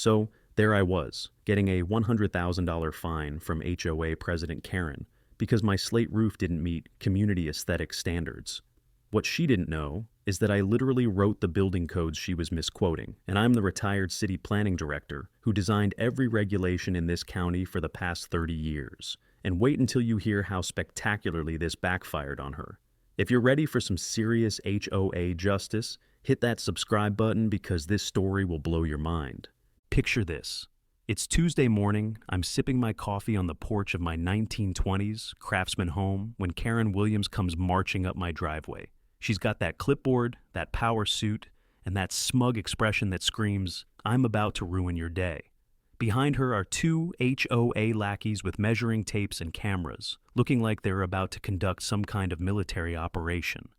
So there I was, getting a $100,000 fine from HOA President Karen because my slate roof didn't meet community aesthetic standards. What she didn't know is that I literally wrote the building codes she was misquoting, and I'm the retired city planning director who designed every regulation in this county for the past 30 years. And wait until you hear how spectacularly this backfired on her. If you're ready for some serious HOA justice, hit that subscribe button because this story will blow your mind. Picture this. It's Tuesday morning, I'm sipping my coffee on the porch of my 1920s Craftsman home when Karen Williams comes marching up my driveway. She's got that clipboard, that power suit, and that smug expression that screams, "I'm about to ruin your day." Behind her are two HOA lackeys with measuring tapes and cameras, looking like they're about to conduct some kind of military operation.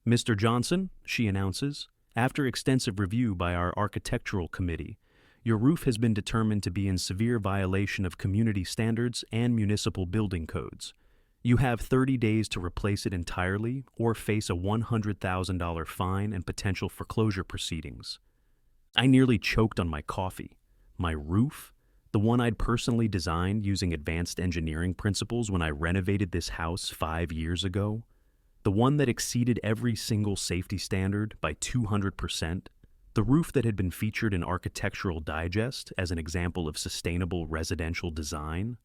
"Mr. Johnson," she announces, "after extensive review by our architectural committee, your roof has been determined to be in severe violation of community standards and municipal building codes. You have 30 days to replace it entirely or face a $100,000 fine and potential foreclosure proceedings." I nearly choked on my coffee. My roof? The one I'd personally designed using advanced engineering principles when I renovated this house 5 years ago? The one that exceeded every single safety standard by 200%? The roof that had been featured in Architectural Digest as an example of sustainable residential design?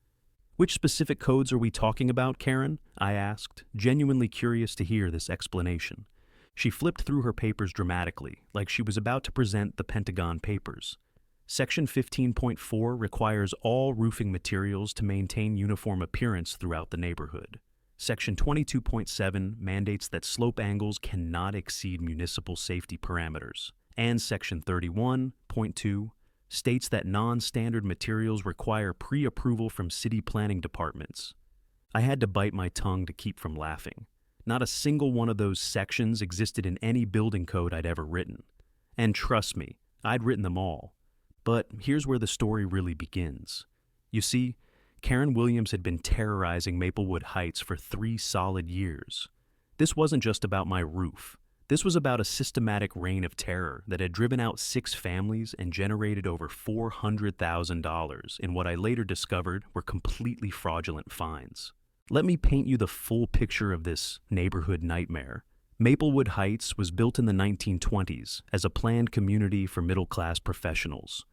"Which specific codes are we talking about, Karen?" I asked, genuinely curious to hear this explanation. She flipped through her papers dramatically, like she was about to present the Pentagon Papers. Section 15.4 requires all roofing materials to maintain uniform appearance throughout the neighborhood. Section 22.7 mandates that slope angles cannot exceed municipal safety parameters. And Section 31.2 states that non-standard materials require pre-approval from city planning departments. I had to bite my tongue to keep from laughing. Not a single one of those sections existed in any building code I'd ever written. And trust me, I'd written them all. But here's where the story really begins. You see, Karen Williams had been terrorizing Maplewood Heights for 3 solid years. This wasn't just about my roof. This was about a systematic reign of terror that had driven out 6 families and generated over $400,000 in what I later discovered were completely fraudulent fines. Let me paint you the full picture of this neighborhood nightmare. Maplewood Heights was built in the 1920s as a planned community for middle-class professionals.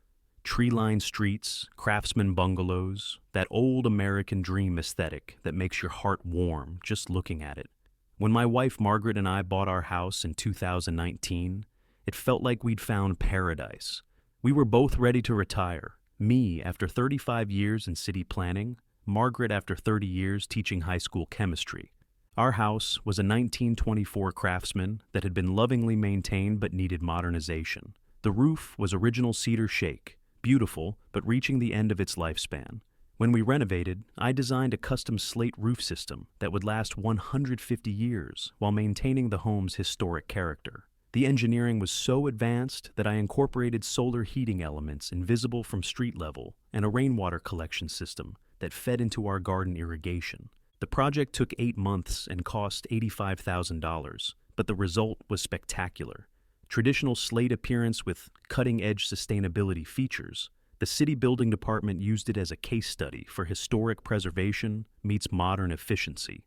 Tree-lined streets, craftsman bungalows, that old American dream aesthetic that makes your heart warm just looking at it. When my wife Margaret and I bought our house in 2019, it felt like we'd found paradise. We were both ready to retire. Me, after 35 years in city planning, Margaret after 30 years teaching high school chemistry. Our house was a 1924 Craftsman that had been lovingly maintained but needed modernization. The roof was original cedar shake, beautiful but reaching the end of its lifespan. When we renovated, I designed a custom slate roof system that would last 150 years while maintaining the home's historic character. The engineering was so advanced that I incorporated solar heating elements invisible from street level and a rainwater collection system that fed into our garden irrigation. The project took 8 months and cost $85,000, but the result was spectacular. Traditional slate appearance with cutting-edge sustainability features. The city building department used it as a case study for historic preservation meets modern efficiency.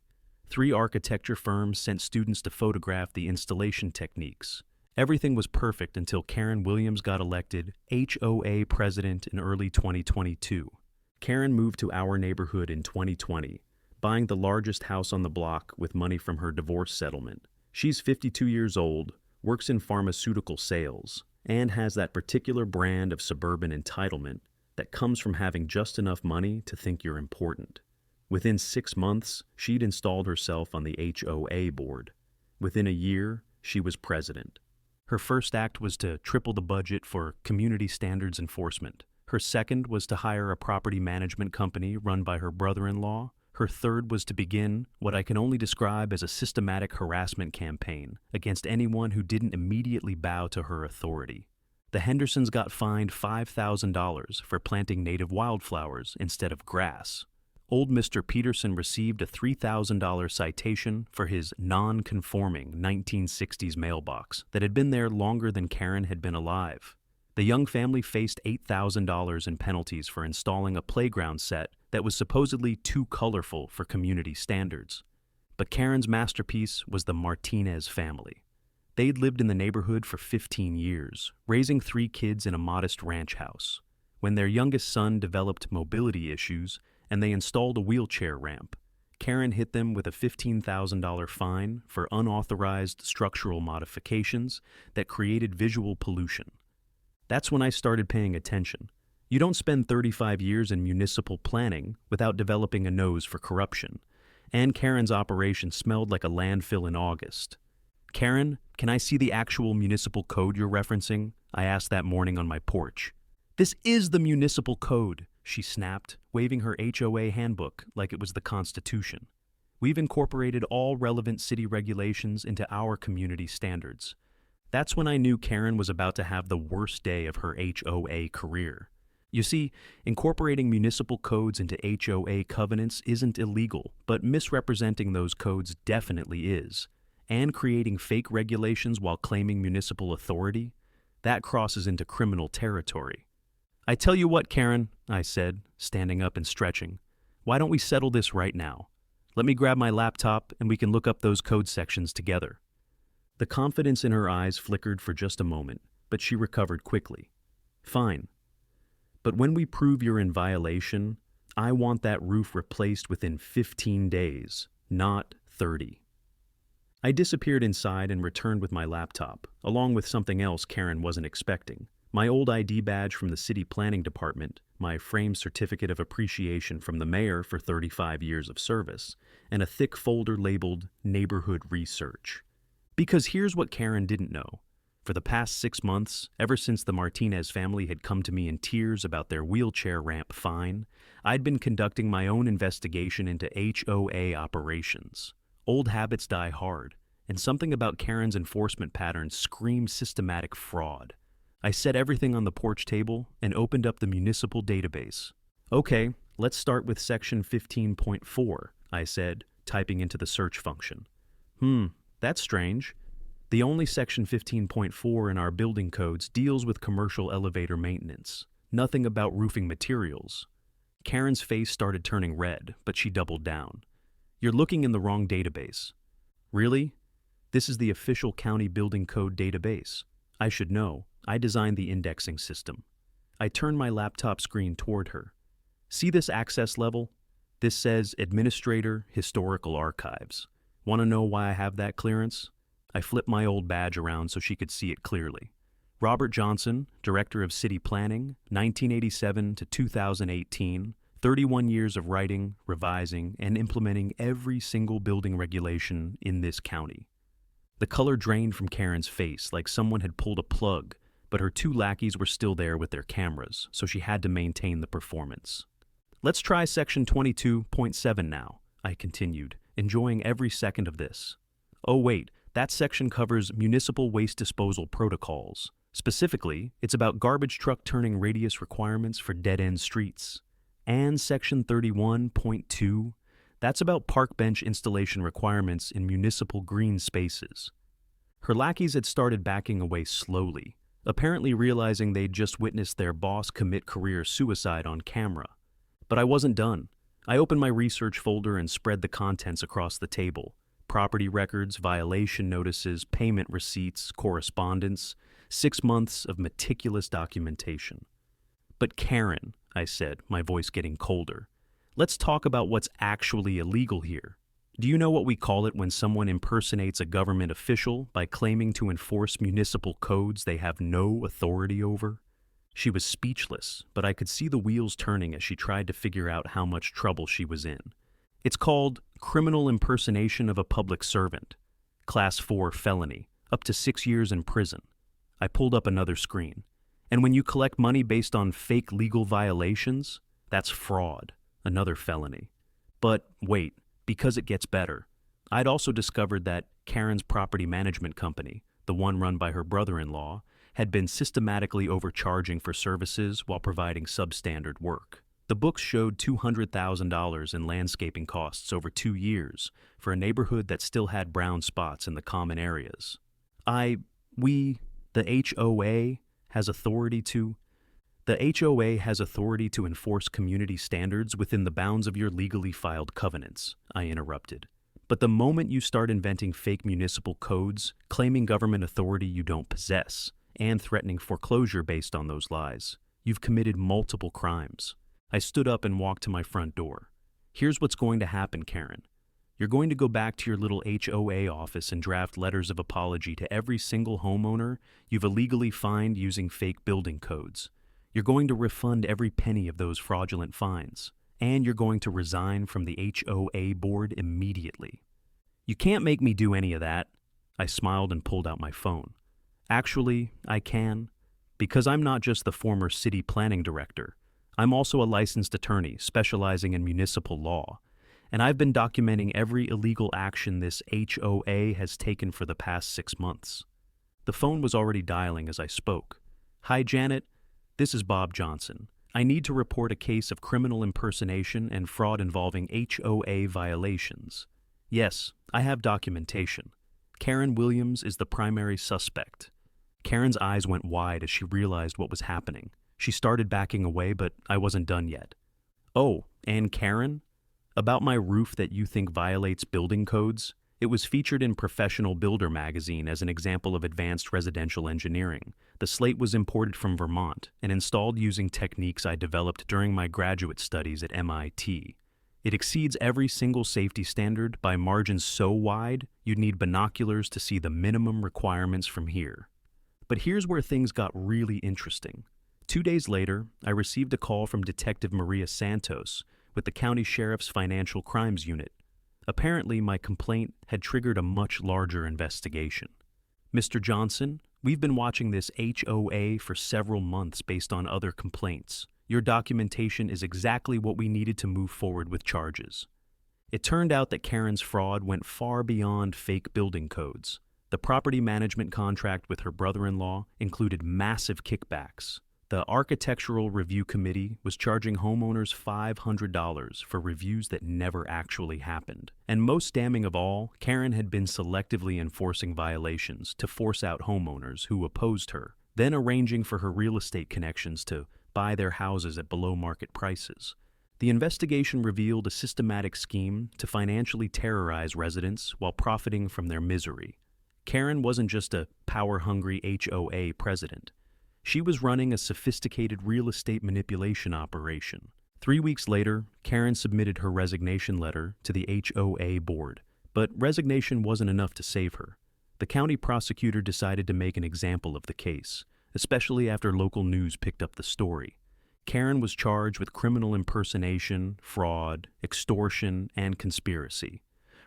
3 architecture firms sent students to photograph the installation techniques. Everything was perfect until Karen Williams got elected HOA President in early 2022. Karen moved to our neighborhood in 2020, buying the largest house on the block with money from her divorce settlement. She's 52 years old, works in pharmaceutical sales, and has that particular brand of suburban entitlement that comes from having just enough money to think you're important. Within 6 months, she'd installed herself on the HOA board. Within a year, she was president. Her first act was to triple the budget for community standards enforcement. Her second was to hire a property management company run by her brother-in-law. Her third was to begin what I can only describe as a systematic harassment campaign against anyone who didn't immediately bow to her authority. The Hendersons got fined $5,000 for planting native wildflowers instead of grass. Old Mr. Peterson received a $3,000 citation for his non-conforming 1960s mailbox that had been there longer than Karen had been alive. The young family faced $8,000 in penalties for installing a playground set that was supposedly too colorful for community standards. But Karen's masterpiece was the Martinez family. They'd lived in the neighborhood for 15 years, raising 3 kids in a modest ranch house. When their youngest son developed mobility issues and they installed a wheelchair ramp, Karen hit them with a $15,000 fine for unauthorized structural modifications that created visual pollution. That's when I started paying attention. You don't spend 35 years in municipal planning without developing a nose for corruption. And Karen's operation smelled like a landfill in August. "Karen, can I see the actual municipal code you're referencing?" I asked that morning on my porch. "This is the municipal code," she snapped, waving her HOA handbook like it was the Constitution. "We've incorporated all relevant city regulations into our community standards." That's when I knew Karen was about to have the worst day of her HOA career. You see, incorporating municipal codes into HOA covenants isn't illegal, but misrepresenting those codes definitely is. And creating fake regulations while claiming municipal authority, that crosses into criminal territory. "I tell you what, Karen," I said, standing up and stretching. "Why don't we settle this right now? Let me grab my laptop and we can look up those code sections together." The confidence in her eyes flickered for just a moment, but she recovered quickly. "Fine. But when we prove you're in violation, I want that roof replaced within 15 days, not 30. I disappeared inside and returned with my laptop, along with something else Karen wasn't expecting. My old ID badge from the city planning department, my framed certificate of appreciation from the mayor for 35 years of service, and a thick folder labeled Neighborhood Research. Because here's what Karen didn't know. For the past 6 months, ever since the Martinez family had come to me in tears about their wheelchair ramp fine, I'd been conducting my own investigation into HOA operations. Old habits die hard, and something about Karen's enforcement patterns screamed systematic fraud. I set everything on the porch table and opened up the municipal database. "Okay, let's start with section 15.4, I said, typing into the search function. That's strange. The only section 15.4 in our building codes deals with commercial elevator maintenance. Nothing about roofing materials." Karen's face started turning red, but she doubled down. "You're looking in the wrong database." "Really? This is the official county building code database. I should know. I designed the indexing system." I turned my laptop screen toward her. "See this access level? This says Administrator, Historical Archives. Want to know why I have that clearance?" I flipped my old badge around so she could see it clearly. "Robert Johnson, Director of City Planning, 1987 to 2018, 31 years of writing, revising, and implementing every single building regulation in this county." The color drained from Karen's face like someone had pulled a plug, but her 2 lackeys were still there with their cameras, so she had to maintain the performance. "Let's try section 22.7 now," I continued, enjoying every second of this. "Oh wait, that section covers municipal waste disposal protocols. Specifically, it's about garbage truck turning radius requirements for dead-end streets. And section 31.2, that's about park bench installation requirements in municipal green spaces." Her lackeys had started backing away slowly, apparently realizing they'd just witnessed their boss commit career suicide on camera. But I wasn't done. I opened my research folder and spread the contents across the table. Property records, violation notices, payment receipts, correspondence, 6 months of meticulous documentation. "But Karen," I said, my voice getting colder, "let's talk about what's actually illegal here. Do you know what we call it when someone impersonates a government official by claiming to enforce municipal codes they have no authority over?" She was speechless, but I could see the wheels turning as she tried to figure out how much trouble she was in. "It's called criminal impersonation of a public servant. Class 4 felony, up to 6 years in prison." I pulled up another screen. "And when you collect money based on fake legal violations, that's fraud, another felony." But wait, because it gets better. I'd also discovered that Karen's property management company, the one run by her brother-in-law, had been systematically overcharging for services while providing substandard work. The books showed $200,000 in landscaping costs over 2 years for a neighborhood that still had brown spots in the common areas. The HOA, has authority to... The HOA has authority to enforce community standards within the bounds of your legally filed covenants, I interrupted. But the moment you start inventing fake municipal codes, claiming government authority you don't possess, and threatening foreclosure based on those lies, you've committed multiple crimes. I stood up and walked to my front door. Here's what's going to happen, Karen. You're going to go back to your little HOA office and draft letters of apology to every single homeowner you've illegally fined using fake building codes. You're going to refund every penny of those fraudulent fines, and you're going to resign from the HOA board immediately. You can't make me do any of that. I smiled and pulled out my phone. Actually, I can, because I'm not just the former city planning director. I'm also a licensed attorney specializing in municipal law, and I've been documenting every illegal action this HOA has taken for the past 6 months. The phone was already dialing as I spoke. Hi, Janet. This is Bob Johnson. I need to report a case of criminal impersonation and fraud involving HOA violations. Yes, I have documentation. Karen Williams is the primary suspect. Karen's eyes went wide as she realized what was happening. She started backing away, but I wasn't done yet. Oh, and Karen? About my roof that you think violates building codes? It was featured in Professional Builder magazine as an example of advanced residential engineering. The slate was imported from Vermont and installed using techniques I developed during my graduate studies at MIT. It exceeds every single safety standard by margins so wide you'd need binoculars to see the minimum requirements from here. But here's where things got really interesting. 2 days later, I received a call from Detective Maria Santos with the County Sheriff's Financial Crimes Unit. Apparently, my complaint had triggered a much larger investigation. Mr. Johnson, we've been watching this HOA for several months based on other complaints. Your documentation is exactly what we needed to move forward with charges. It turned out that Karen's fraud went far beyond fake building codes. The property management contract with her brother-in-law included massive kickbacks. The Architectural Review Committee was charging homeowners $500 for reviews that never actually happened. And most damning of all, Karen had been selectively enforcing violations to force out homeowners who opposed her, then arranging for her real estate connections to buy their houses at below-market prices. The investigation revealed a systematic scheme to financially terrorize residents while profiting from their misery. Karen wasn't just a power-hungry HOA president. She was running a sophisticated real estate manipulation operation. 3 weeks later, Karen submitted her resignation letter to the HOA board. But resignation wasn't enough to save her. The county prosecutor decided to make an example of the case, especially after local news picked up the story. Karen was charged with criminal impersonation, fraud, extortion, and conspiracy.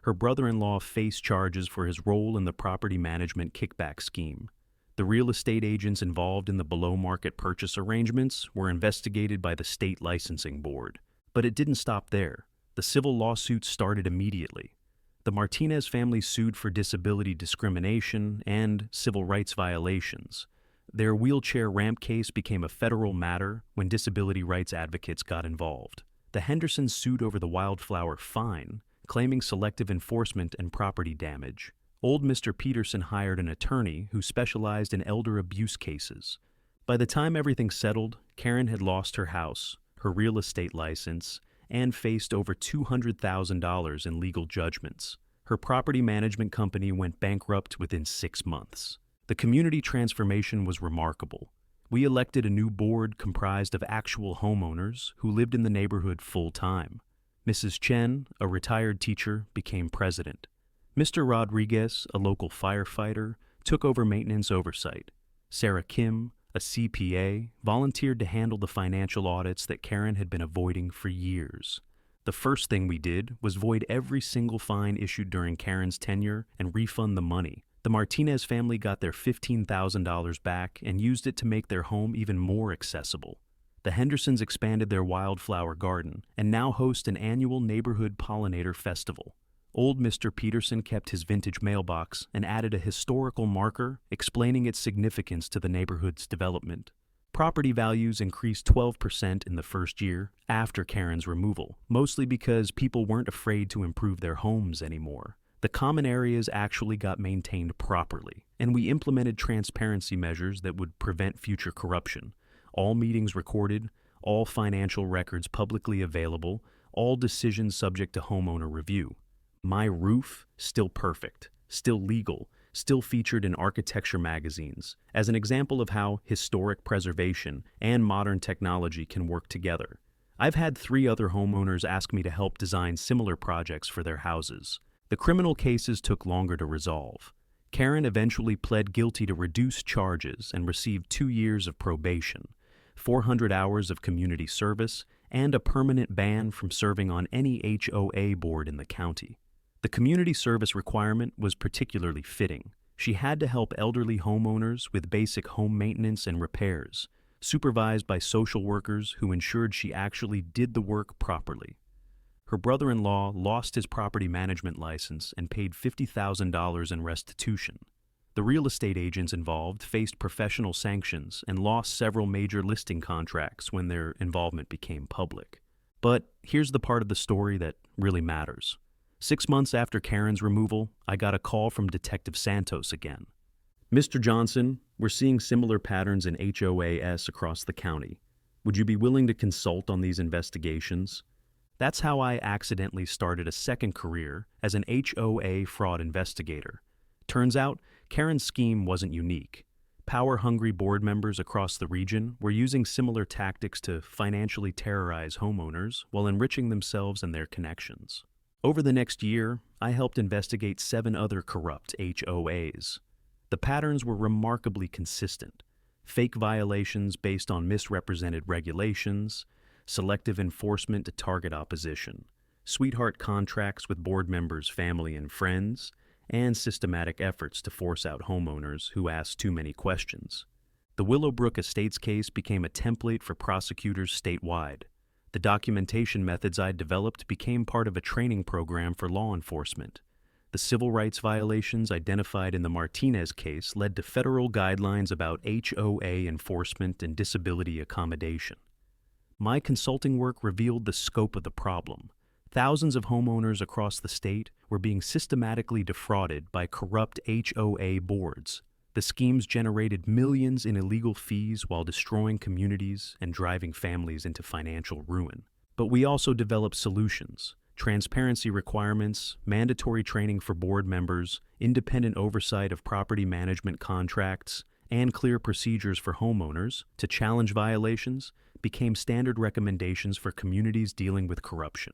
Her brother-in-law faced charges for his role in the property management kickback scheme. The real estate agents involved in the below-market purchase arrangements were investigated by the state licensing board. But it didn't stop there. The civil lawsuits started immediately. The Martinez family sued for disability discrimination and civil rights violations. Their wheelchair ramp case became a federal matter when disability rights advocates got involved. The Hendersons sued over the wildflower fine, claiming selective enforcement and property damage. Old Mr. Peterson hired an attorney who specialized in elder abuse cases. By the time everything settled, Karen had lost her house, her real estate license, and faced over $200,000 in legal judgments. Her property management company went bankrupt within 6 months. The community transformation was remarkable. We elected a new board comprised of actual homeowners who lived in the neighborhood full-time. Mrs. Chen, a retired teacher, became president. Mr. Rodriguez, a local firefighter, took over maintenance oversight. Sarah Kim, a CPA, volunteered to handle the financial audits that Karen had been avoiding for years. The first thing we did was void every single fine issued during Karen's tenure and refund the money. The Martinez family got their $15,000 back and used it to make their home even more accessible. The Hendersons expanded their wildflower garden and now host an annual neighborhood pollinator festival. Old Mr. Peterson kept his vintage mailbox and added a historical marker explaining its significance to the neighborhood's development. Property values increased 12% in the first year after Karen's removal, mostly because people weren't afraid to improve their homes anymore. The common areas actually got maintained properly, and we implemented transparency measures that would prevent future corruption. All meetings recorded, all financial records publicly available, all decisions subject to homeowner review. My roof, still perfect, still legal, still featured in architecture magazines, as an example of how historic preservation and modern technology can work together. I've had 3 other homeowners ask me to help design similar projects for their houses. The criminal cases took longer to resolve. Karen eventually pled guilty to reduced charges and received 2 years of probation, 400 hours of community service, and a permanent ban from serving on any HOA board in the county. The community service requirement was particularly fitting. She had to help elderly homeowners with basic home maintenance and repairs, supervised by social workers who ensured she actually did the work properly. Her brother-in-law lost his property management license and paid $50,000 in restitution. The real estate agents involved faced professional sanctions and lost several major listing contracts when their involvement became public. But here's the part of the story that really matters. 6 months after Karen's removal, I got a call from Detective Santos again. "Mr. Johnson, we're seeing similar patterns in HOAs across the county. Would you be willing to consult on these investigations?" That's how I accidentally started a second career as an HOA fraud investigator. Turns out, Karen's scheme wasn't unique. Power-hungry board members across the region were using similar tactics to financially terrorize homeowners while enriching themselves and their connections. Over the next year, I helped investigate 7 other corrupt HOAs. The patterns were remarkably consistent. Fake violations based on misrepresented regulations, selective enforcement to target opposition, sweetheart contracts with board members' family and friends, and systematic efforts to force out homeowners who asked too many questions. The Willowbrook Estates case became a template for prosecutors statewide. The documentation methods I'd developed became part of a training program for law enforcement. The civil rights violations identified in the Martinez case led to federal guidelines about HOA enforcement and disability accommodation. My consulting work revealed the scope of the problem. Thousands of homeowners across the state were being systematically defrauded by corrupt HOA boards. The schemes generated millions in illegal fees while destroying communities and driving families into financial ruin. But we also developed solutions: transparency requirements, mandatory training for board members, independent oversight of property management contracts, and clear procedures for homeowners to challenge violations became standard recommendations for communities dealing with corruption.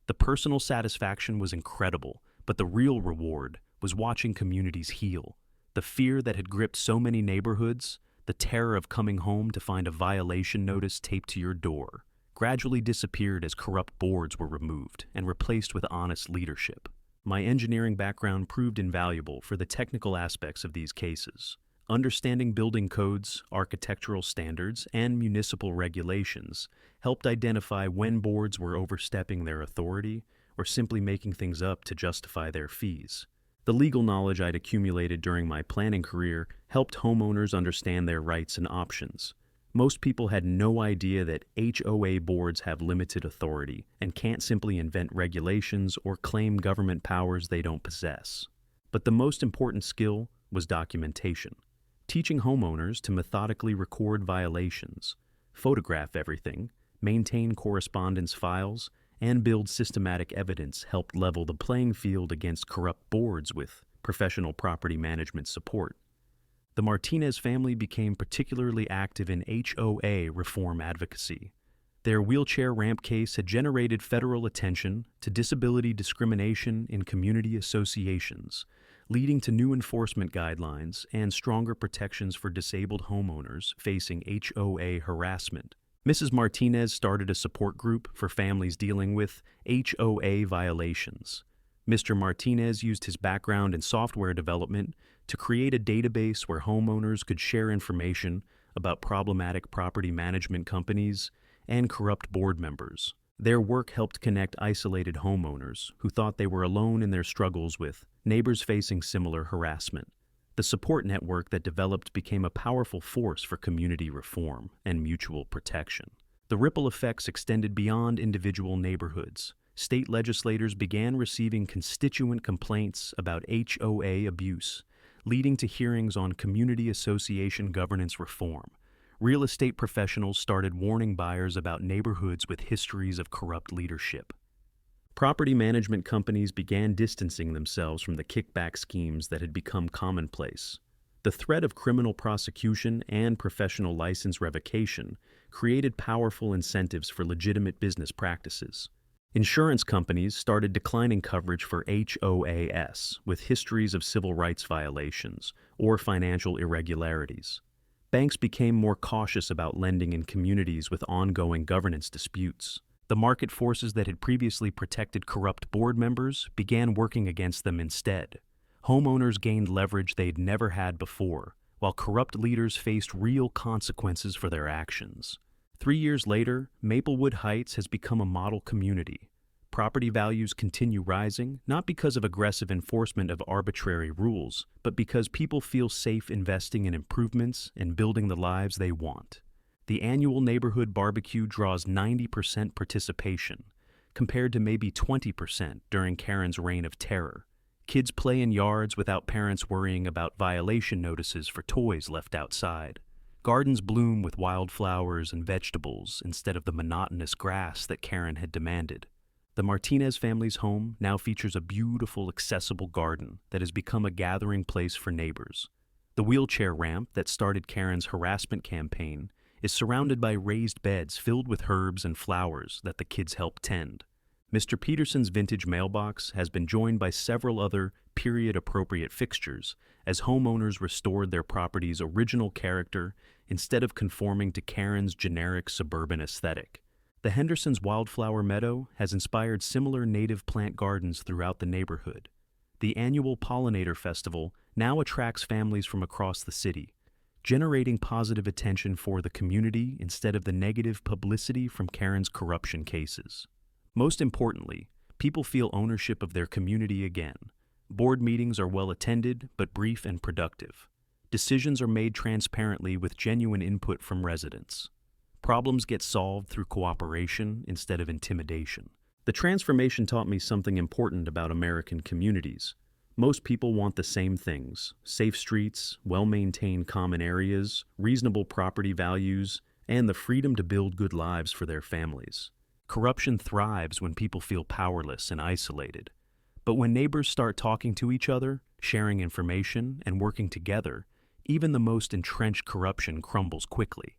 The personal satisfaction was incredible, but the real reward was watching communities heal. The fear that had gripped so many neighborhoods, the terror of coming home to find a violation notice taped to your door, gradually disappeared as corrupt boards were removed and replaced with honest leadership. My engineering background proved invaluable for the technical aspects of these cases. Understanding building codes, architectural standards, and municipal regulations helped identify when boards were overstepping their authority or simply making things up to justify their fees. The legal knowledge I'd accumulated during my planning career helped homeowners understand their rights and options. Most people had no idea that HOA boards have limited authority and can't simply invent regulations or claim government powers they don't possess. But the most important skill was documentation. Teaching homeowners to methodically record violations, photograph everything, maintain correspondence files, and build systematic evidence helped level the playing field against corrupt boards with professional property management support. The Martinez family became particularly active in HOA reform advocacy. Their wheelchair ramp case had generated federal attention to disability discrimination in community associations, leading to new enforcement guidelines and stronger protections for disabled homeowners facing HOA harassment. Mrs. Martinez started a support group for families dealing with HOA violations. Mr. Martinez used his background in software development to create a database where homeowners could share information about problematic property management companies and corrupt board members. Their work helped connect isolated homeowners who thought they were alone in their struggles with neighbors facing similar harassment. The support network that developed became a powerful force for community reform and mutual protection. The ripple effects extended beyond individual neighborhoods. state legislators began receiving constituent complaints about HOA abuse, leading to hearings on community association governance reform. Real estate professionals started warning buyers about neighborhoods with histories of corrupt leadership. Property management companies began distancing themselves from the kickback schemes that had become commonplace. The threat of criminal prosecution and professional license revocation created powerful incentives for legitimate business practices. Insurance companies started declining coverage for HOAs with histories of civil rights violations or financial irregularities. Banks became more cautious about lending in communities with ongoing governance disputes. The market forces that had previously protected corrupt board members began working against them instead. Homeowners gained leverage they'd never had before, while corrupt leaders faced real consequences for their actions. 3 years later, Maplewood Heights has become a model community. Property values continue rising, not because of aggressive enforcement of arbitrary rules, but because people feel safe investing in improvements and building the lives they want. The annual neighborhood barbecue draws 90% participation, compared to maybe 20% during Karen's reign of terror. Kids play in yards without parents worrying about violation notices for toys left outside. Gardens bloom with wildflowers and vegetables instead of the monotonous grass that Karen had demanded. The Martinez family's home now features a beautiful, accessible garden that has become a gathering place for neighbors. The wheelchair ramp that started Karen's harassment campaign is surrounded by raised beds filled with herbs and flowers that the kids help tend. Mr. Peterson's vintage mailbox has been joined by several other period-appropriate fixtures as homeowners restored their property's original character instead of conforming to Karen's generic suburban aesthetic. The Henderson's wildflower meadow has inspired similar native plant gardens throughout the neighborhood. The annual Pollinator Festival now attracts families from across the city, generating positive attention for the community instead of the negative publicity from Karen's corruption cases. Most importantly, people feel ownership of their community again. Board meetings are well attended but brief and productive. Decisions are made transparently with genuine input from residents. Problems get solved through cooperation instead of intimidation. The transformation taught me something important about American communities. Most people want the same things: safe streets, well-maintained common areas, reasonable property values, and the freedom to build good lives for their families. Corruption thrives when people feel powerless and isolated. But when neighbors start talking to each other, sharing information, and working together, even the most entrenched corruption crumbles quickly.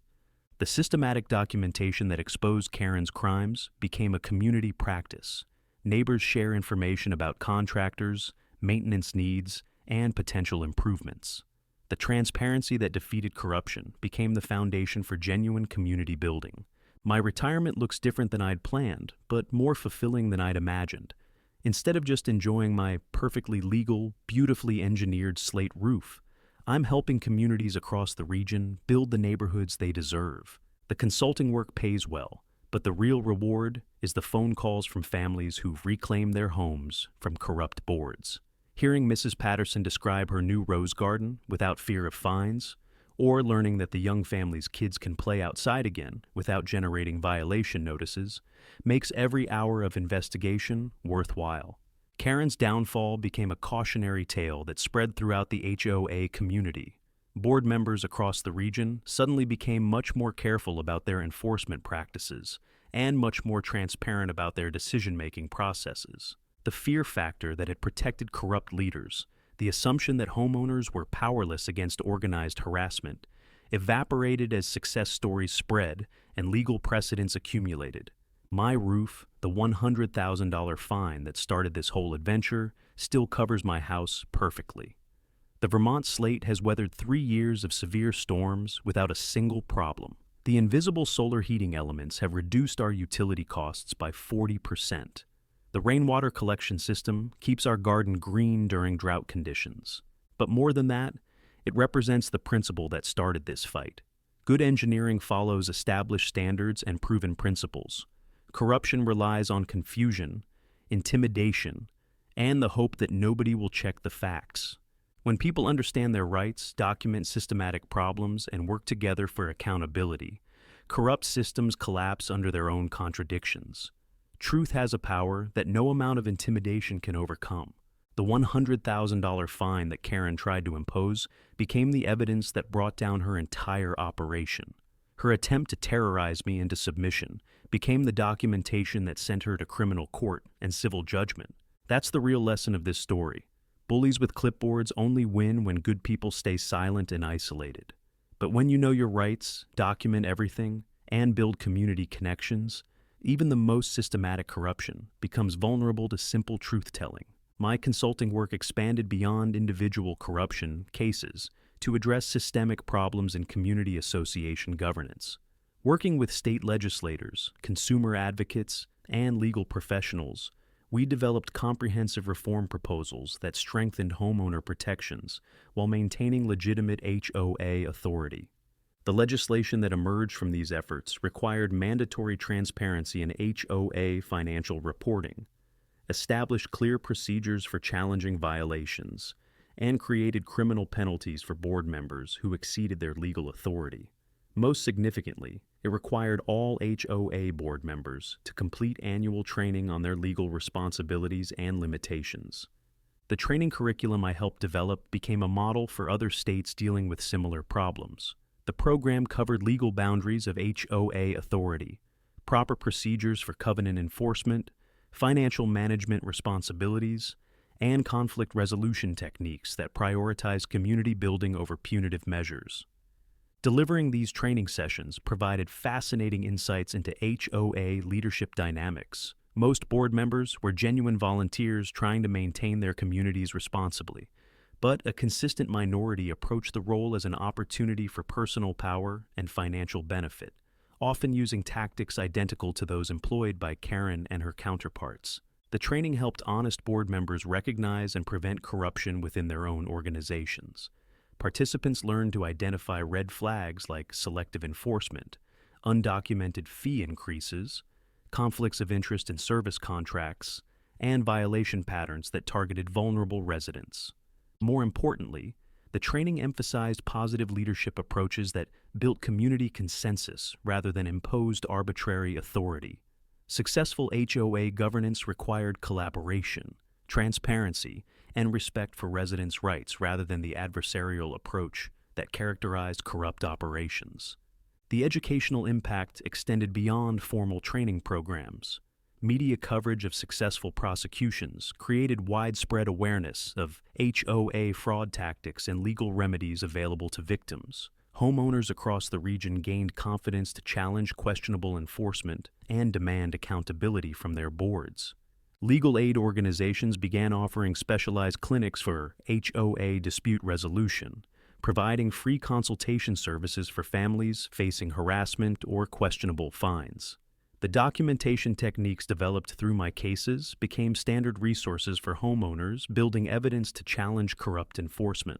The systematic documentation that exposed Karen's crimes became a community practice. Neighbors share information about contractors, maintenance needs, and potential improvements. The transparency that defeated corruption became the foundation for genuine community building. My retirement looks different than I'd planned, but more fulfilling than I'd imagined. Instead of just enjoying my perfectly legal, beautifully engineered slate roof, I'm helping communities across the region build the neighborhoods they deserve. The consulting work pays well, but the real reward is the phone calls from families who've reclaimed their homes from corrupt boards. Hearing Mrs. Patterson describe her new rose garden without fear of fines, or learning that the young family's kids can play outside again without generating violation notices, makes every hour of investigation worthwhile. Karen's downfall became a cautionary tale that spread throughout the HOA community. Board members across the region suddenly became much more careful about their enforcement practices and much more transparent about their decision-making processes. The fear factor that had protected corrupt leaders, the assumption that homeowners were powerless against organized harassment, evaporated as success stories spread and legal precedents accumulated. My roof, the $100,000 fine that started this whole adventure, still covers my house perfectly. The Vermont slate has weathered 3 years of severe storms without a single problem. The invisible solar heating elements have reduced our utility costs by 40%. The rainwater collection system keeps our garden green during drought conditions. But more than that, it represents the principle that started this fight. Good engineering follows established standards and proven principles. Corruption relies on confusion, intimidation, and the hope that nobody will check the facts. When people understand their rights, document systematic problems, and work together for accountability, corrupt systems collapse under their own contradictions. Truth has a power that no amount of intimidation can overcome. The $100,000 fine that Karen tried to impose became the evidence that brought down her entire operation. Her attempt to terrorize me into submission became the documentation that sent her to criminal court and civil judgment. That's the real lesson of this story. Bullies with clipboards only win when good people stay silent and isolated. But when you know your rights, document everything, and build community connections, even the most systematic corruption becomes vulnerable to simple truth-telling. My consulting work expanded beyond individual corruption cases to address systemic problems in community association governance. Working with state legislators, consumer advocates, and legal professionals, we developed comprehensive reform proposals that strengthened homeowner protections while maintaining legitimate HOA authority. The legislation that emerged from these efforts required mandatory transparency in HOA financial reporting, established clear procedures for challenging violations, and created criminal penalties for board members who exceeded their legal authority. Most significantly, it required all HOA board members to complete annual training on their legal responsibilities and limitations. The training curriculum I helped develop became a model for other states dealing with similar problems. The program covered legal boundaries of HOA authority, proper procedures for covenant enforcement, financial management responsibilities, and conflict resolution techniques that prioritize community building over punitive measures. Delivering these training sessions provided fascinating insights into HOA leadership dynamics. Most board members were genuine volunteers trying to maintain their communities responsibly, but a consistent minority approached the role as an opportunity for personal power and financial benefit, often using tactics identical to those employed by Karen and her counterparts. The training helped honest board members recognize and prevent corruption within their own organizations. Participants learned to identify red flags like selective enforcement, undocumented fee increases, conflicts of interest in service contracts, and violation patterns that targeted vulnerable residents. More importantly, the training emphasized positive leadership approaches that built community consensus rather than imposed arbitrary authority. Successful HOA governance required collaboration, transparency, and respect for residents' rights rather than the adversarial approach that characterized corrupt operations. The educational impact extended beyond formal training programs. Media coverage of successful prosecutions created widespread awareness of HOA fraud tactics and legal remedies available to victims. Homeowners across the region gained confidence to challenge questionable enforcement and demand accountability from their boards. Legal aid organizations began offering specialized clinics for HOA dispute resolution, providing free consultation services for families facing harassment or questionable fines. The documentation techniques developed through my cases became standard resources for homeowners building evidence to challenge corrupt enforcement.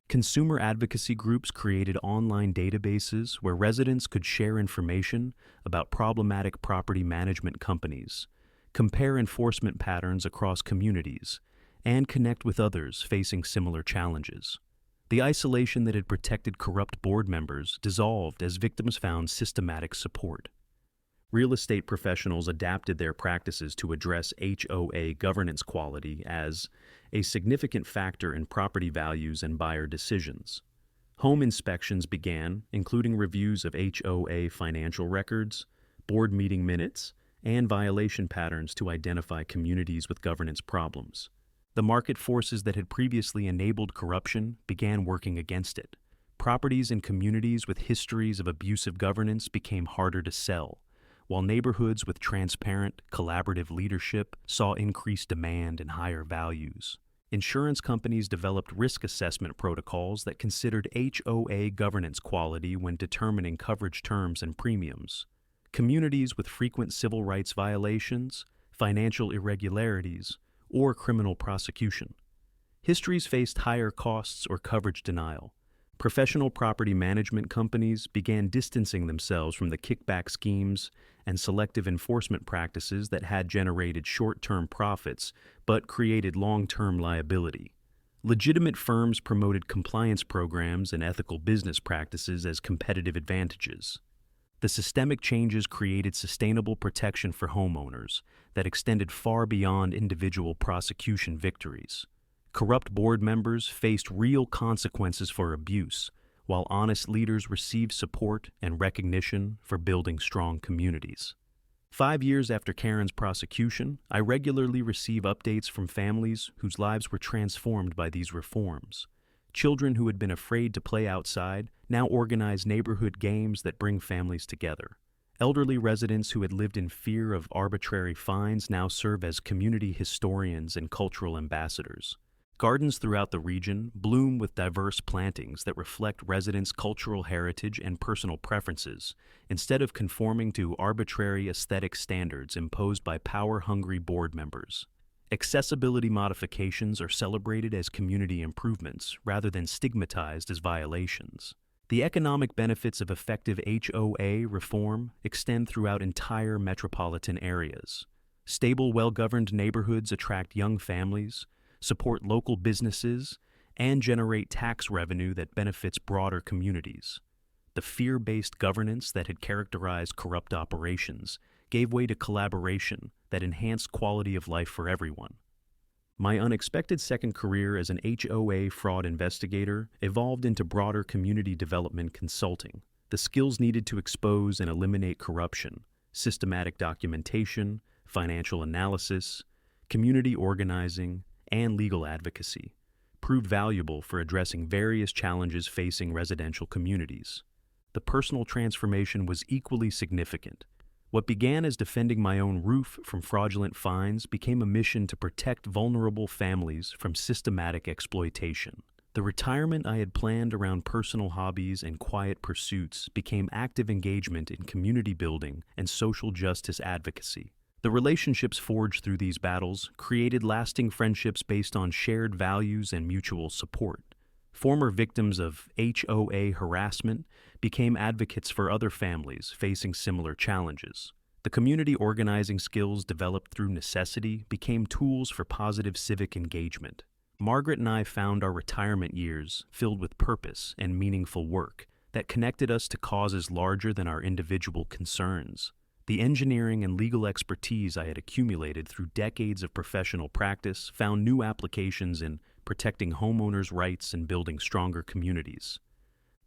Consumer advocacy groups created online databases where residents could share information about problematic property management companies, compare enforcement patterns across communities, and connect with others facing similar challenges. The isolation that had protected corrupt board members dissolved as victims found systematic support. Real estate professionals adapted their practices to address HOA governance quality as a significant factor in property values and buyer decisions. Home inspections began, including reviews of HOA financial records, board meeting minutes, and violation patterns to identify communities with governance problems. The market forces that had previously enabled corruption began working against it. Properties in communities with histories of abusive governance became harder to sell, while neighborhoods with transparent, collaborative leadership saw increased demand and higher values. Insurance companies developed risk assessment protocols that considered HOA governance quality when determining coverage terms and premiums. Communities with frequent civil rights violations, financial irregularities, or criminal prosecution. Histories faced higher costs or coverage denial. Professional property management companies began distancing themselves from the kickback schemes and selective enforcement practices that had generated short-term profits but created long-term liability. Legitimate firms promoted compliance programs and ethical business practices as competitive advantages. The systemic changes created sustainable protection for homeowners that extended far beyond individual prosecution victories. Corrupt board members faced real consequences for abuse, while honest leaders received support and recognition for building strong communities. 5 years after Karen's prosecution, I regularly receive updates from families whose lives were transformed by these reforms. Children who had been afraid to play outside now organize neighborhood games that bring families together. Elderly residents who had lived in fear of arbitrary fines now serve as community historians and cultural ambassadors. Gardens throughout the region bloom with diverse plantings that reflect residents' cultural heritage and personal preferences, instead of conforming to arbitrary aesthetic standards imposed by power-hungry board members. Accessibility modifications are celebrated as community improvements rather than stigmatized as violations. The economic benefits of effective HOA reform extend throughout entire metropolitan areas. Stable, well-governed neighborhoods attract young families, support local businesses, and generate tax revenue that benefits broader communities. The fear-based governance that had characterized corrupt operations gave way to collaboration that enhanced quality of life for everyone. My unexpected second career as an HOA fraud investigator evolved into broader community development consulting. The skills needed to expose and eliminate corruption, systematic documentation, financial analysis, community organizing, and legal advocacy proved valuable for addressing various challenges facing residential communities. The personal transformation was equally significant. What began as defending my own roof from fraudulent fines became a mission to protect vulnerable families from systematic exploitation. The retirement I had planned around personal hobbies and quiet pursuits became active engagement in community building and social justice advocacy. The relationships forged through these battles created lasting friendships based on shared values and mutual support. Former victims of HOA harassment became advocates for other families facing similar challenges. The community organizing skills developed through necessity became tools for positive civic engagement. Margaret and I found our retirement years filled with purpose and meaningful work that connected us to causes larger than our individual concerns. The engineering and legal expertise I had accumulated through decades of professional practice found new applications in protecting homeowners' rights and building stronger communities.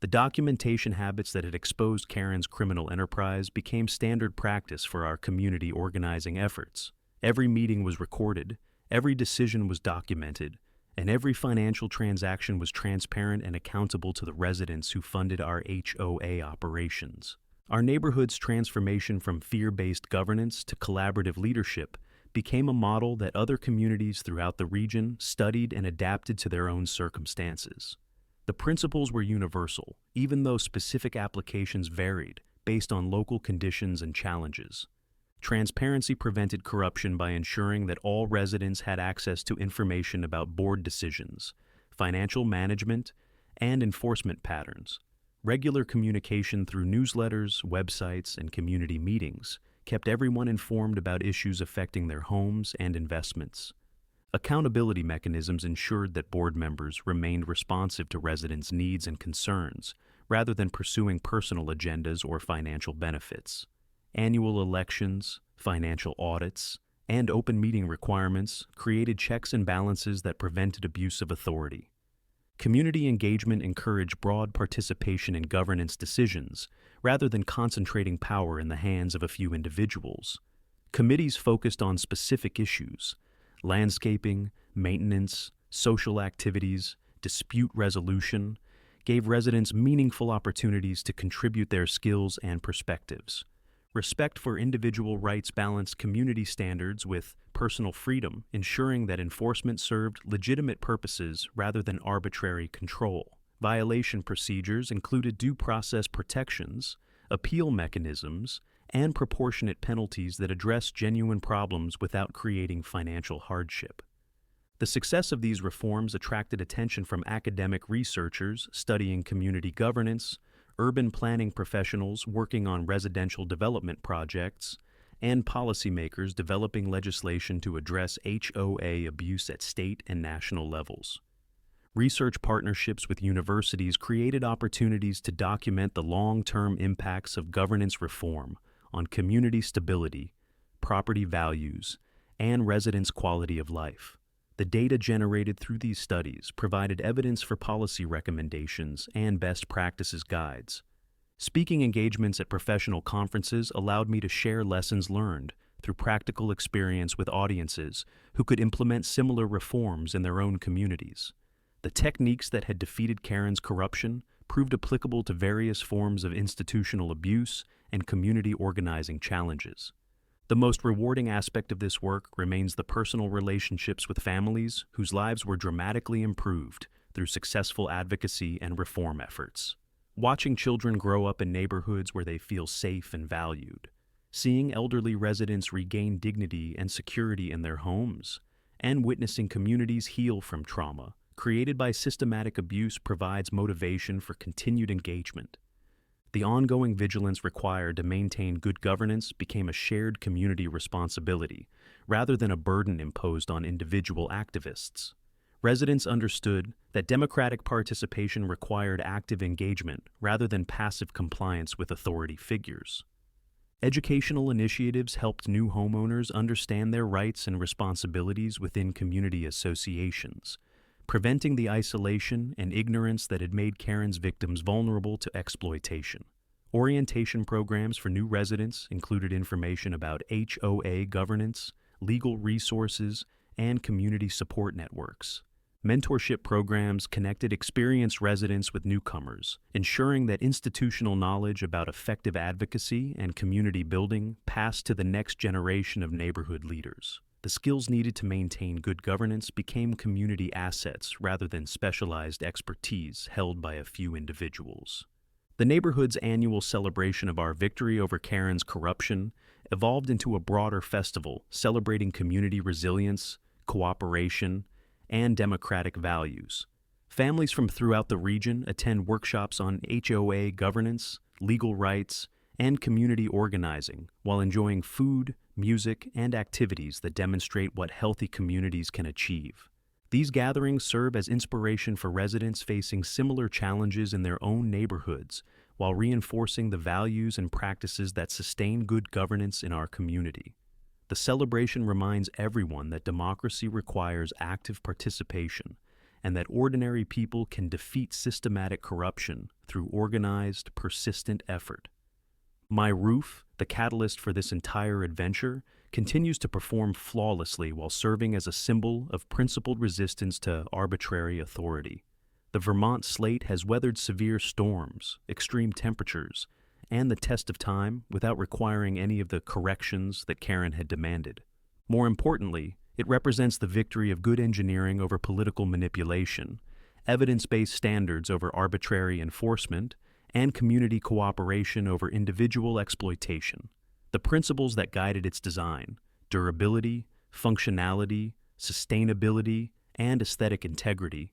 The documentation habits that had exposed Karen's criminal enterprise became standard practice for our community organizing efforts. Every meeting was recorded, every decision was documented, and every financial transaction was transparent and accountable to the residents who funded our HOA operations. Our neighborhood's transformation from fear-based governance to collaborative leadership became a model that other communities throughout the region studied and adapted to their own circumstances. The principles were universal, even though specific applications varied based on local conditions and challenges. Transparency prevented corruption by ensuring that all residents had access to information about board decisions, financial management, and enforcement patterns. Regular communication through newsletters, websites, and community meetings kept everyone informed about issues affecting their homes and investments. Accountability mechanisms ensured that board members remained responsive to residents' needs and concerns, rather than pursuing personal agendas or financial benefits. Annual elections, financial audits, and open meeting requirements created checks and balances that prevented abuse of authority. Community engagement encouraged broad participation in governance decisions, rather than concentrating power in the hands of a few individuals. Committees focused on specific issues: landscaping, maintenance, social activities, dispute resolution, gave residents meaningful opportunities to contribute their skills and perspectives. Respect for individual rights balanced community standards with personal freedom, ensuring that enforcement served legitimate purposes rather than arbitrary control. Violation procedures included due process protections, appeal mechanisms, and proportionate penalties that addressed genuine problems without creating financial hardship. The success of these reforms attracted attention from academic researchers studying community governance, urban planning professionals working on residential development projects, and policymakers developing legislation to address HOA abuse at state and national levels. Research partnerships with universities created opportunities to document the long-term impacts of governance reform on community stability, property values, and residents' quality of life. The data generated through these studies provided evidence for policy recommendations and best practices guides. Speaking engagements at professional conferences allowed me to share lessons learned through practical experience with audiences who could implement similar reforms in their own communities. The techniques that had defeated Karen's corruption proved applicable to various forms of institutional abuse and community organizing challenges. The most rewarding aspect of this work remains the personal relationships with families whose lives were dramatically improved through successful advocacy and reform efforts. Watching children grow up in neighborhoods where they feel safe and valued, seeing elderly residents regain dignity and security in their homes, and witnessing communities heal from trauma created by systematic abuse provides motivation for continued engagement. The ongoing vigilance required to maintain good governance became a shared community responsibility, rather than a burden imposed on individual activists. Residents understood that democratic participation required active engagement rather than passive compliance with authority figures. Educational initiatives helped new homeowners understand their rights and responsibilities within community associations, preventing the isolation and ignorance that had made Karen's victims vulnerable to exploitation. Orientation programs for new residents included information about HOA governance, legal resources, and community support networks. Mentorship programs connected experienced residents with newcomers, ensuring that institutional knowledge about effective advocacy and community building passed to the next generation of neighborhood leaders. The skills needed to maintain good governance became community assets rather than specialized expertise held by a few individuals. The neighborhood's annual celebration of our victory over Karen's corruption evolved into a broader festival celebrating community resilience, cooperation, and democratic values. Families from throughout the region attend workshops on HOA governance, legal rights, and community organizing while enjoying food, music, and activities that demonstrate what healthy communities can achieve. These gatherings serve as inspiration for residents facing similar challenges in their own neighborhoods while reinforcing the values and practices that sustain good governance in our community. The celebration reminds everyone that democracy requires active participation and that ordinary people can defeat systematic corruption through organized, persistent effort. My roof, the catalyst for this entire adventure, continues to perform flawlessly while serving as a symbol of principled resistance to arbitrary authority. The Vermont slate has weathered severe storms, extreme temperatures, and the test of time without requiring any of the corrections that Karen had demanded. More importantly, it represents the victory of good engineering over political manipulation, evidence-based standards over arbitrary enforcement, and community cooperation over individual exploitation. The principles that guided its design, durability, functionality, sustainability, and aesthetic integrity,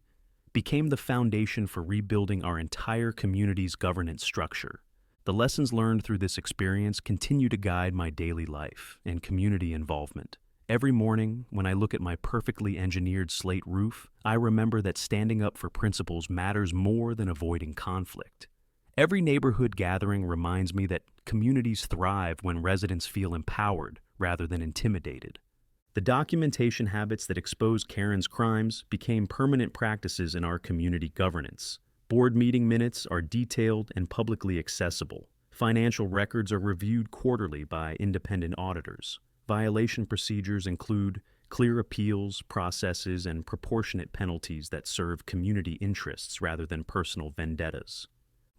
became the foundation for rebuilding our entire community's governance structure. The lessons learned through this experience continue to guide my daily life and community involvement. Every morning, when I look at my perfectly engineered slate roof, I remember that standing up for principles matters more than avoiding conflict. Every neighborhood gathering reminds me that communities thrive when residents feel empowered rather than intimidated. The documentation habits that exposed Karen's crimes became permanent practices in our community governance. Board meeting minutes are detailed and publicly accessible. Financial records are reviewed quarterly by independent auditors. Violation procedures include clear appeals, processes, and proportionate penalties that serve community interests rather than personal vendettas.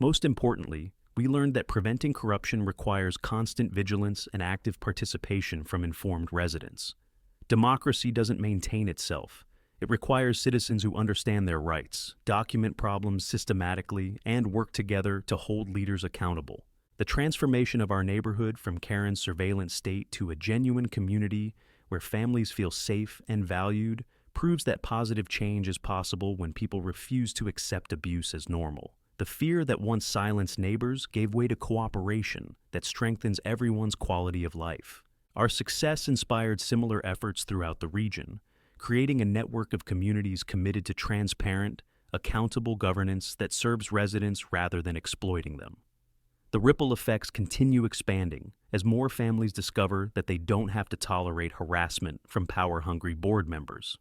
Most importantly, we learned that preventing corruption requires constant vigilance and active participation from informed residents. Democracy doesn't maintain itself. It requires citizens who understand their rights, document problems systematically, and work together to hold leaders accountable. The transformation of our neighborhood from Karen's surveillance state to a genuine community where families feel safe and valued proves that positive change is possible when people refuse to accept abuse as normal. The fear that once silenced neighbors gave way to cooperation that strengthens everyone's quality of life. Our success inspired similar efforts throughout the region, creating a network of communities committed to transparent, accountable governance that serves residents rather than exploiting them. The ripple effects continue expanding as more families discover that they don't have to tolerate harassment from power-hungry board members.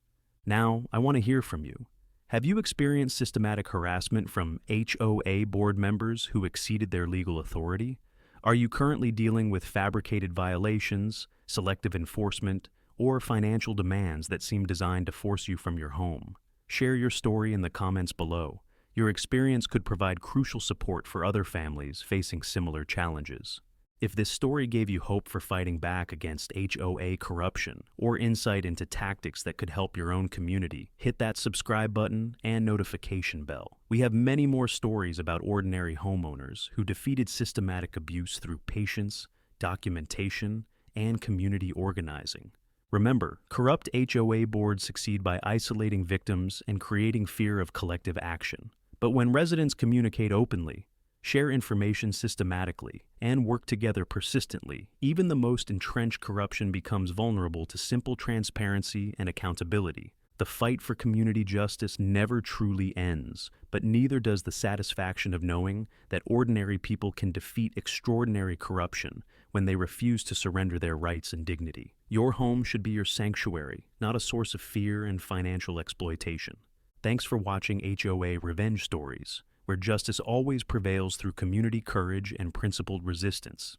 Now, I want to hear from you. Have you experienced systematic harassment from HOA board members who exceeded their legal authority? Are you currently dealing with fabricated violations, selective enforcement, or financial demands that seem designed to force you from your home? Share your story in the comments below. Your experience could provide crucial support for other families facing similar challenges. If this story gave you hope for fighting back against HOA corruption or insight into tactics that could help your own community, hit that subscribe button and notification bell. We have many more stories about ordinary homeowners who defeated systematic abuse through patience, documentation, and community organizing. Remember, corrupt HOA boards succeed by isolating victims and creating fear of collective action. But when residents communicate openly, share information systematically, and work together persistently, even the most entrenched corruption becomes vulnerable to simple transparency and accountability. The fight for community justice never truly ends, but neither does the satisfaction of knowing that ordinary people can defeat extraordinary corruption when they refuse to surrender their rights and dignity. Your home should be your sanctuary, not a source of fear and financial exploitation. Thanks for watching HOA Revenge Stories, where justice always prevails through community courage and principled resistance.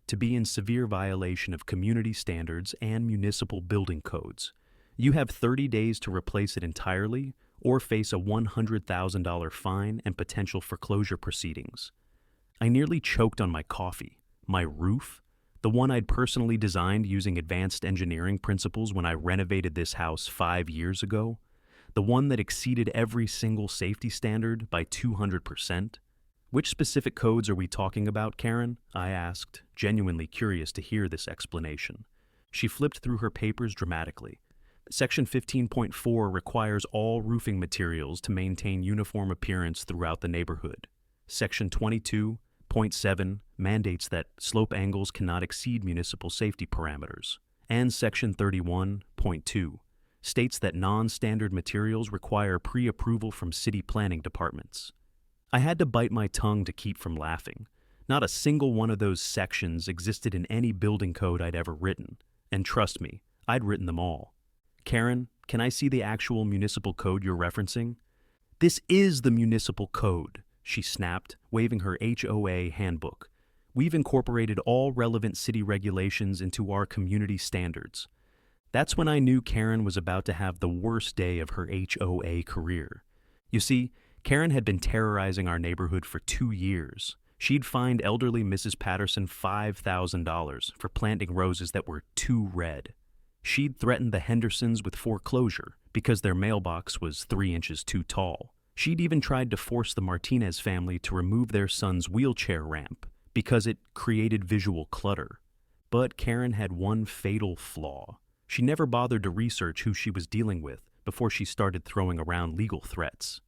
To be in severe violation of community standards and municipal building codes, you have 30 days to replace it entirely or face a $100,000 fine and potential foreclosure proceedings. I nearly choked on my coffee. My roof, the one I'd personally designed using advanced engineering principles when I renovated this house 5 years ago, the one that exceeded every single safety standard by 200%? Which specific codes are we talking about, Karen? I asked, genuinely curious to hear this explanation. She flipped through her papers dramatically. Section 15.4 requires all roofing materials to maintain uniform appearance throughout the neighborhood. Section 22.7 mandates that slope angles cannot exceed municipal safety parameters. And Section 31.2 states that non-standard materials require pre-approval from city planning departments. I had to bite my tongue to keep from laughing. Not a single one of those sections existed in any building code I'd ever written. And trust me, I'd written them all. Karen, can I see the actual municipal code you're referencing? This is the municipal code, she snapped, waving her HOA handbook. We've incorporated all relevant city regulations into our community standards. That's when I knew Karen was about to have the worst day of her HOA career. You see, Karen had been terrorizing our neighborhood for 2 years. She'd fined elderly Mrs. Patterson $5,000 for planting roses that were too red. She'd threatened the Hendersons with foreclosure because their mailbox was 3 inches too tall. She'd even tried to force the Martinez family to remove their son's wheelchair ramp because it created visual clutter. But Karen had one fatal flaw. She never bothered to research who she was dealing with before she started throwing around legal threats.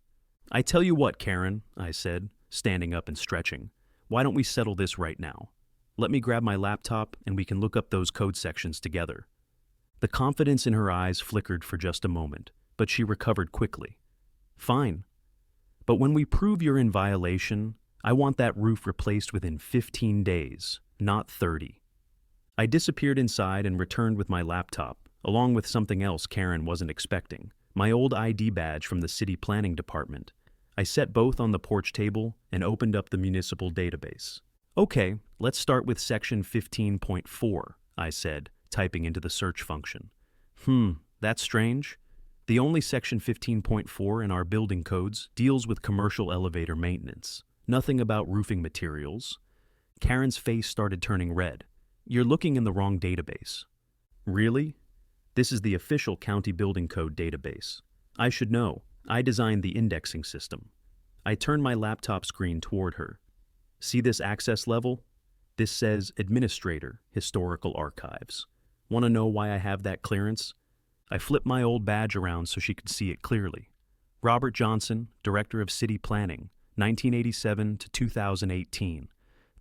I tell you what, Karen, I said, standing up and stretching. Why don't we settle this right now? Let me grab my laptop and we can look up those code sections together. The confidence in her eyes flickered for just a moment, but she recovered quickly. Fine. But when we prove you're in violation, I want that roof replaced within 15 days, not 30. I disappeared inside and returned with my laptop, along with something else Karen wasn't expecting, my old ID badge from the city planning department. I set both on the porch table and opened up the municipal database. Okay, let's start with section 15.4, I said, typing into the search function. That's strange. The only section 15.4 in our building codes deals with commercial elevator maintenance. Nothing about roofing materials. Karen's face started turning red. You're looking in the wrong database. Really? This is the official county building code database. I should know. I designed the indexing system. I turned my laptop screen toward her. See this access level? This says Administrator, Historical Archives. Want to know why I have that clearance? I flipped my old badge around so she could see it clearly. Robert Johnson, Director of City Planning, 1987 to 2018.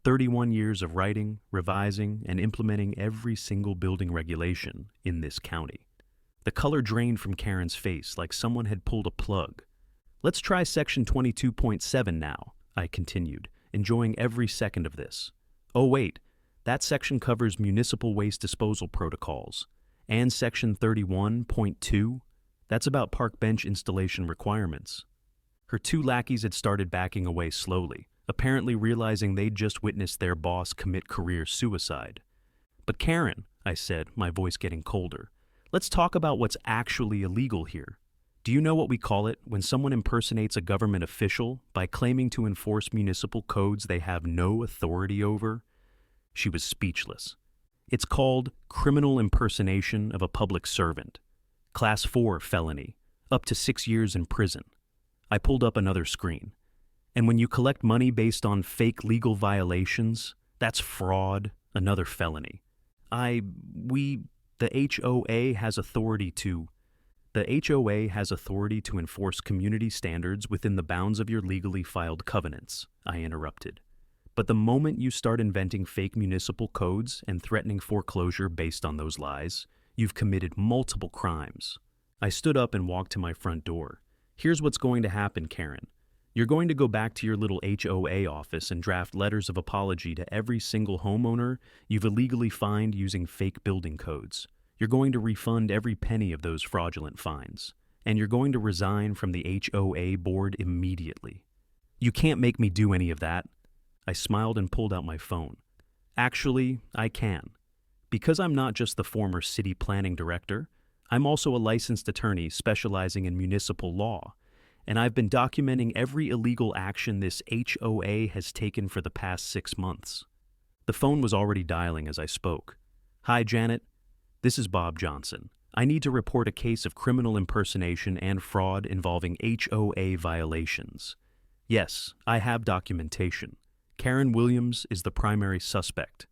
31 years of writing, revising, and implementing every single building regulation in this county. The color drained from Karen's face like someone had pulled a plug. Let's try section 22.7 now, I continued, enjoying every second of this. Oh wait, that section covers municipal waste disposal protocols. And section 31.2, that's about park bench installation requirements. Her two lackeys had started backing away slowly, apparently realizing they'd just witnessed their boss commit career suicide. But Karen, I said, my voice getting colder, let's talk about what's actually illegal here. Do you know what we call it when someone impersonates a government official by claiming to enforce municipal codes they have no authority over? She was speechless. It's called criminal impersonation of a public servant. Class 4 felony, up to 6 years in prison. I pulled up another screen. And when you collect money based on fake legal violations, that's fraud, another felony. The HOA has authority to enforce community standards within the bounds of your legally filed covenants, I interrupted. But the moment you start inventing fake municipal codes and threatening foreclosure based on those lies, you've committed multiple crimes. I stood up and walked to my front door. Here's what's going to happen, Karen. You're going to go back to your little HOA office and draft letters of apology to every single homeowner you've illegally fined using fake building codes. You're going to refund every penny of those fraudulent fines. And you're going to resign from the HOA board immediately. You can't make me do any of that. I smiled and pulled out my phone. Actually, I can. Because I'm not just the former city planning director, I'm also a licensed attorney specializing in municipal law, and I've been documenting every illegal action this HOA has taken for the past 6 months. The phone was already dialing as I spoke. Hi, Janet. This is Bob Johnson. I need to report a case of criminal impersonation and fraud involving HOA violations. Yes, I have documentation. Karen Williams is the primary suspect.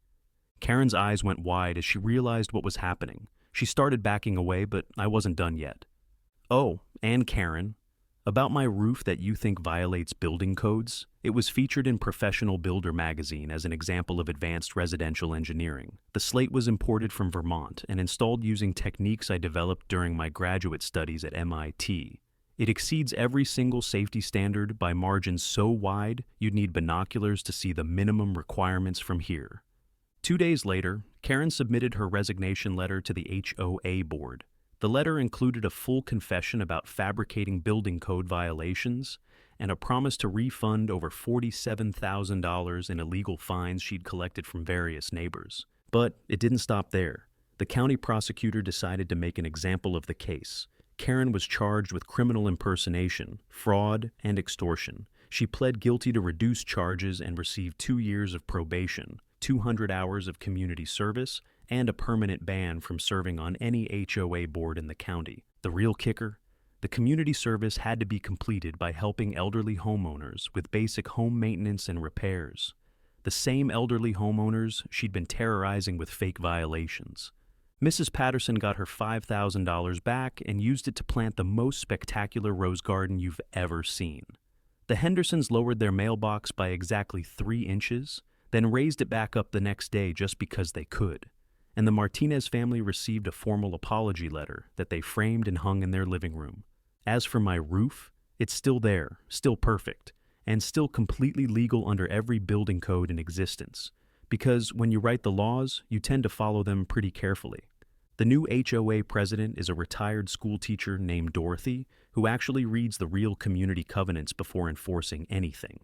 Karen's eyes went wide as she realized what was happening. She started backing away, but I wasn't done yet. Oh, and Karen, about my roof that you think violates building codes, it was featured in Professional Builder magazine as an example of advanced residential engineering. The slate was imported from Vermont and installed using techniques I developed during my graduate studies at MIT. It exceeds every single safety standard by margins so wide you'd need binoculars to see the minimum requirements from here. 2 days later, Karen submitted her resignation letter to the HOA board. The letter included a full confession about fabricating building code violations and a promise to refund over $47,000 in illegal fines she'd collected from various neighbors. But it didn't stop there. The county prosecutor decided to make an example of the case. Karen was charged with criminal impersonation, fraud, and extortion. She pled guilty to reduced charges and received 2 years of probation, 200 hours of community service, and a permanent ban from serving on any HOA board in the county. The real kicker? The community service had to be completed by helping elderly homeowners with basic home maintenance and repairs. The same elderly homeowners she'd been terrorizing with fake violations. Mrs. Patterson got her $5,000 back and used it to plant the most spectacular rose garden you've ever seen. The Hendersons lowered their mailbox by exactly 3 inches, then raised it back up the next day just because they could. And the Martinez family received a formal apology letter that they framed and hung in their living room. As for my roof, it's still there, still perfect, and still completely legal under every building code in existence. Because when you write the laws, you tend to follow them pretty carefully. The new HOA president is a retired school teacher named Dorothy, who actually reads the real community covenants before enforcing anything.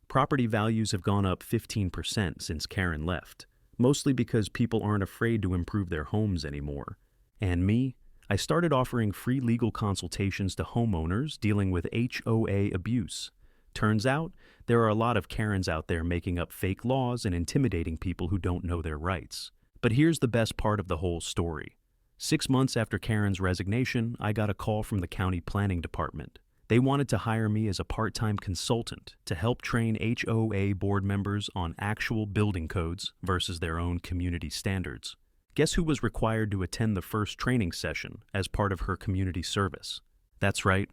Property values have gone up 15% since Karen left, mostly because people aren't afraid to improve their homes anymore. And me, I started offering free legal consultations to homeowners dealing with HOA abuse. Turns out, there are a lot of Karens out there making up fake laws and intimidating people who don't know their rights. But here's the best part of the whole story. 6 months after Karen's resignation, I got a call from the county planning department. They wanted to hire me as a part-time consultant to help train HOA board members on actual building codes versus their own community standards. Guess who was required to attend the first training session as part of her community service? That's right,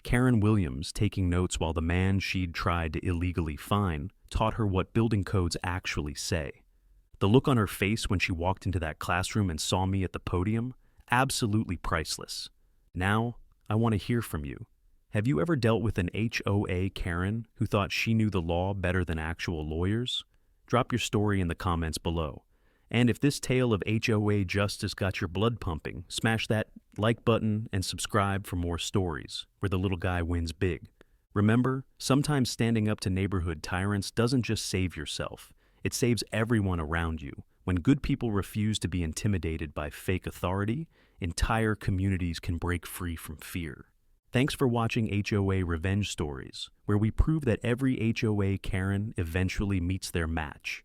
Karen Williams, taking notes while the man she'd tried to illegally fine taught her what building codes actually say. The look on her face when she walked into that classroom and saw me at the podium, absolutely priceless. Now, I want to hear from you. Have you ever dealt with an HOA Karen who thought she knew the law better than actual lawyers? Drop your story in the comments below. And if this tale of HOA justice got your blood pumping, smash that like button and subscribe for more stories where the little guy wins big. Remember, sometimes standing up to neighborhood tyrants doesn't just save yourself, it saves everyone around you. When good people refuse to be intimidated by fake authority, entire communities can break free from fear. Thanks for watching HOA Revenge Stories, where we prove that every HOA Karen eventually meets their match.